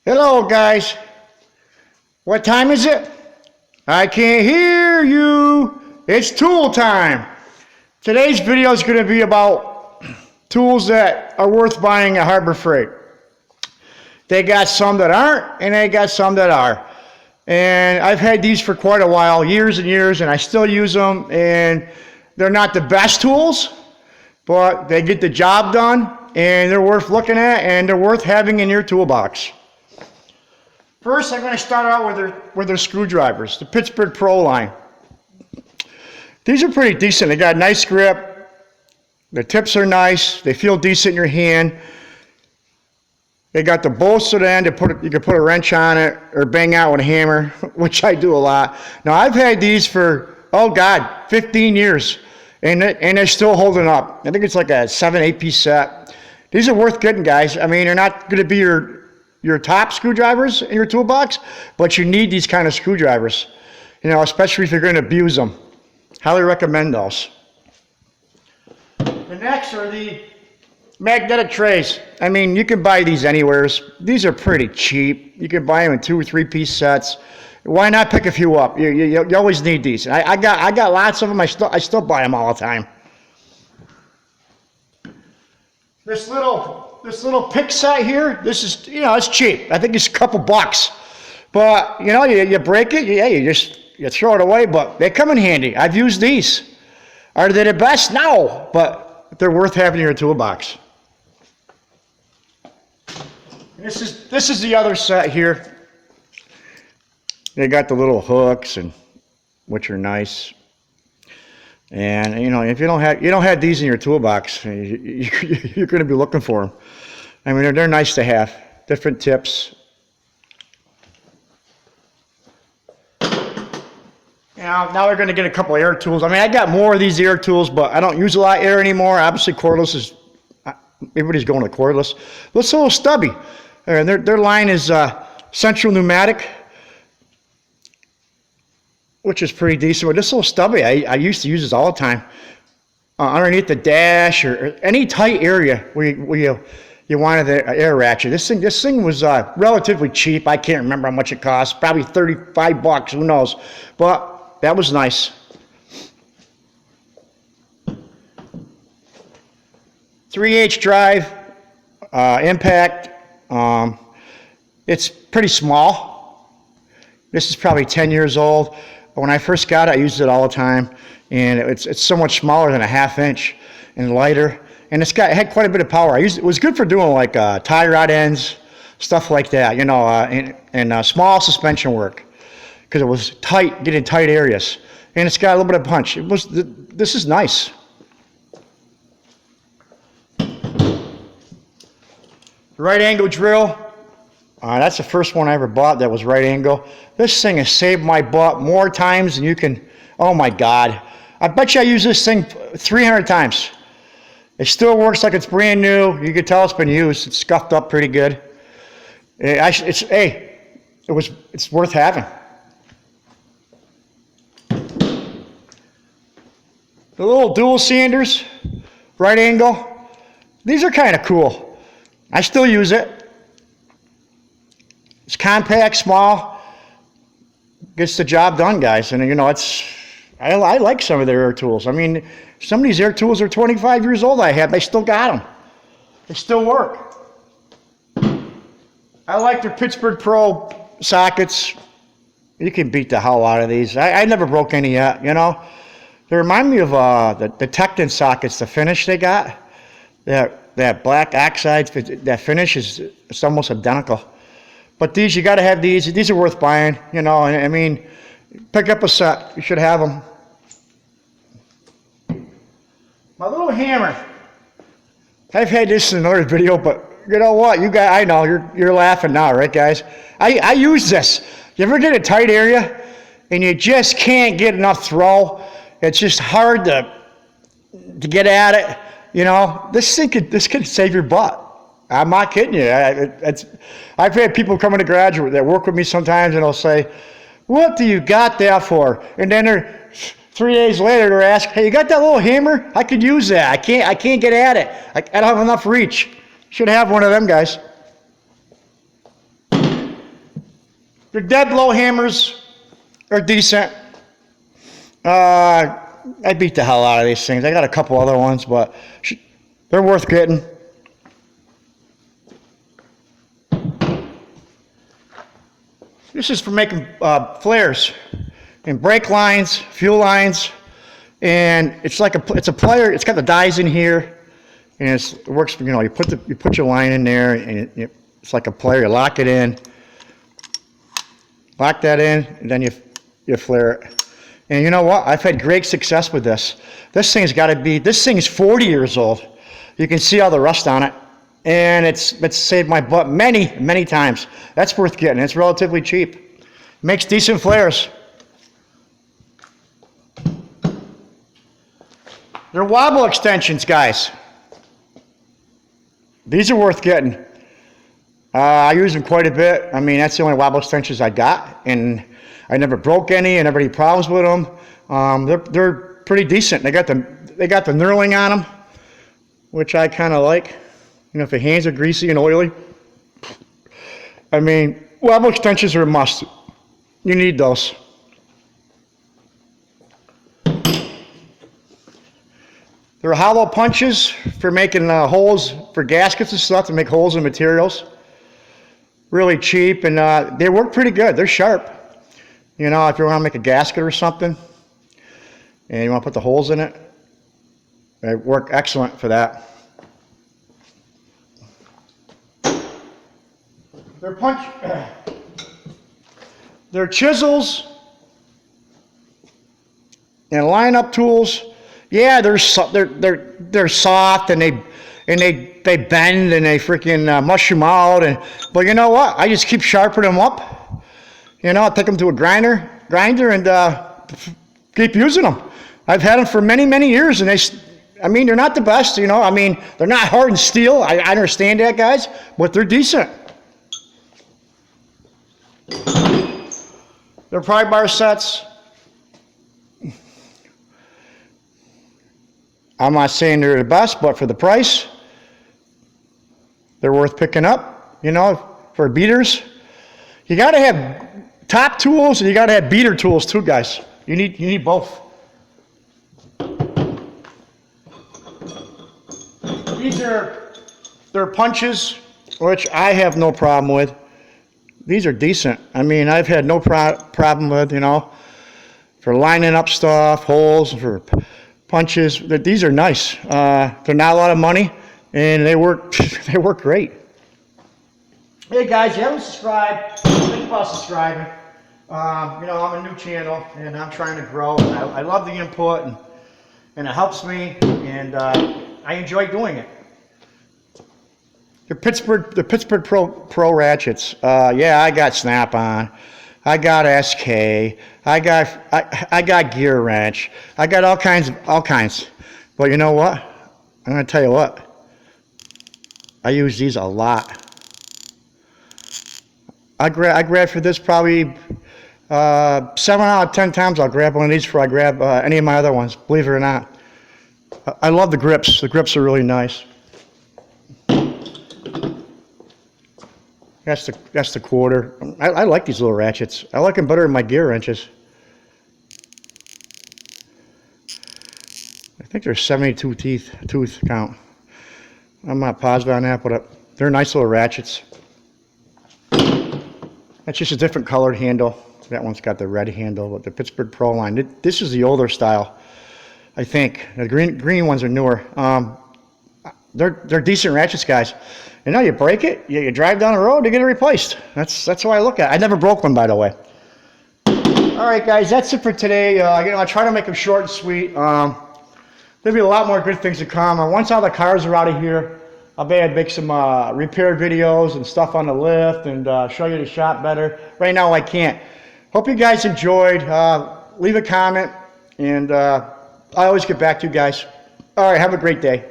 Hello, guys. What time is it? I can't hear you. It's tool time. Today's video is going to be about tools that are worth buying at Harbor Freight. They got some that aren't, and they got some that are. And I've had these for quite a while, years and years, and I still use them. And they're not the best tools, but they get the job done, and they're worth looking at, and they're worth having in your toolbox. First, I'm going to start out with their screwdrivers, the Pittsburgh Pro line. These are pretty decent. They got a nice grip. The tips are nice. They feel decent in your hand. They got the bolts at the end. You can put a wrench on it or bang out with a hammer, which I do a lot. Now, I've had these for, 15 years, and they're still holding up. I think it's like a 7-8 piece set. These are worth getting, guys. I mean, they're not going to be your top screwdrivers in your toolbox, but you need these kind of screwdrivers, especially if you're going to abuse them. Highly recommend those. The next are the magnetic trays. I mean, you can buy these anywhere. These are pretty cheap. You can buy them in 2 or 3 piece sets. Why not pick a few up? You always need these. I got lots of them. I still buy them all the time. This little pick set here, this is, it's cheap. I think it's a couple bucks. But, you break it, you throw it away, but they come in handy. I've used these. Are they the best? No, but they're worth having in your toolbox. This is the other set here. They got the little hooks, which are nice. And if you don't have these in your toolbox, you're going to be looking for them. I mean, they're nice to have. Different tips. Now we're going to get a couple air tools. I mean, I got more of these air tools, but I don't use a lot of air anymore. Obviously, cordless is, everybody's going to cordless. This little stubby, and their line is Central Pneumatic, which is pretty decent. But this little stubby, I used to use this all the time. Underneath the dash or any tight area where you wanted the air ratchet. This thing was relatively cheap. I can't remember how much it cost. Probably $35, who knows. But that was nice. Three-H drive, impact. It's pretty small. This is probably 10 years old. When I first got it, I used it all the time, and it's so much smaller than a 1/2 inch and lighter, and it had quite a bit of power. It was good for doing like tie rod ends, stuff like that, and small suspension work, because it was tight, getting tight areas, and it's got a little bit of punch. This is nice. Right angle drill. That's the first one I ever bought that was right angle. This thing has saved my butt more times than you can. Oh my God. I bet you I use this thing 300 times. It still works like it's brand new. You can tell it's been used. It's scuffed up pretty good. It's worth having. The little dual sanders, right angle. These are kind of cool. I still use it. It's compact, small, gets the job done, guys. And I like some of their air tools. I mean, some of these air tools are 25 years old. They still got them. They still work. I like their Pittsburgh Pro sockets. You can beat the hell out of these. I never broke any yet. They remind me of the Tecton sockets. The finish they got, that black oxide, that finish it's almost identical. But these, you got to have these. These are worth buying, I mean, pick up a set. You should have them. My little hammer. I've had this in another video, but you know what? I know, you're laughing now, right, guys? I use this. You ever get a tight area and you just can't get enough throw? It's just hard to get at it. This could save your butt. I'm not kidding you. I've had people come into graduate that work with me sometimes, and they'll say, "What do you got that for?" And then 3 days later, they're asked, "Hey, you got that little hammer? I could use that. I can't get at it. I don't have enough reach. Should have one of them, guys." Your dead blow hammers are decent. I beat the hell out of these things. I got a couple other ones, but they're worth getting. This is for making flares and brake lines, fuel lines, and it's like it's a plier. It's got the dies in here, and it works. You know, you put your line in there, and it's like a plier. You lock it in, lock that in, and then you flare it. And you know what? I've had great success with this. This thing's got to be. This thing is 40 years old. You can see all the rust on it, and it's saved my butt many times. That's worth getting. It's relatively cheap. Makes decent flares. They're wobble extensions, guys. These are worth getting. I use them quite a bit. I mean, that's the only wobble extensions I got, and I never broke any. I never had any problems with them. They're pretty decent. They got the knurling on them, which I kind of like. You know, if your hands are greasy and oily. I mean, wobble extensions are a must. You need those. They're hollow punches for making holes for gaskets and stuff, to make holes in materials. Really cheap, and they work pretty good. They're sharp. You know, if you want to make a gasket or something, and you want to put the holes in it, they work excellent for that. They're chisels and line-up tools. Yeah, they're soft and they bend and they freaking mush them out. But you know what? I just keep sharpening them up. You know, I take them to a grinder and keep using them. I've had them for many years, and they're not the best. You know, I mean, they're not hardened steel. I understand that, guys, but they're decent. They're pry bar sets. I'm not saying they're the best, but for the price, they're worth picking up, you know, for beaters. You got to have top tools, and you got to have beater tools too, guys. You need both. They're punches, which I have no problem with. These are decent. I mean, I've had no problem with, you know, for lining up stuff, holes, for punches. These are nice. They're not a lot of money, and they work great. Hey guys, if you haven't subscribed, think about subscribing. You know, I'm a new channel, and I'm trying to grow. I love the input, and it helps me, and I enjoy doing it. The Pittsburgh Pro ratchets. Yeah, I got Snap-on. I got SK. I got Gear Wrench. I got all kinds. But you know what? I'm gonna tell you what. I use these a lot. I grab for this probably 7 out of 10 times. I'll grab one of these before I grab any of my other ones. Believe it or not. I love the grips. The grips are really nice. That's the quarter. I like these little ratchets. I like them better than my gear wrenches. I think there's 72 tooth count. I'm not positive on that, but they're nice little ratchets. That's just a different colored handle. That one's got the red handle, but the Pittsburgh Pro line. This is the older style, I think. The green ones are newer. They're decent ratchets, guys. And now you break it, you drive down the road, you get it replaced. That's how I look at it. I never broke one, by the way. All right, guys, that's it for today. You know, I try to make them short and sweet. There'll be a lot more good things to come. Once all the cars are out of here, I'll be able to make some repair videos and stuff on the lift and show you the shop better. Right now, I can't. Hope you guys enjoyed. Leave a comment, and I always get back to you guys. All right, have a great day.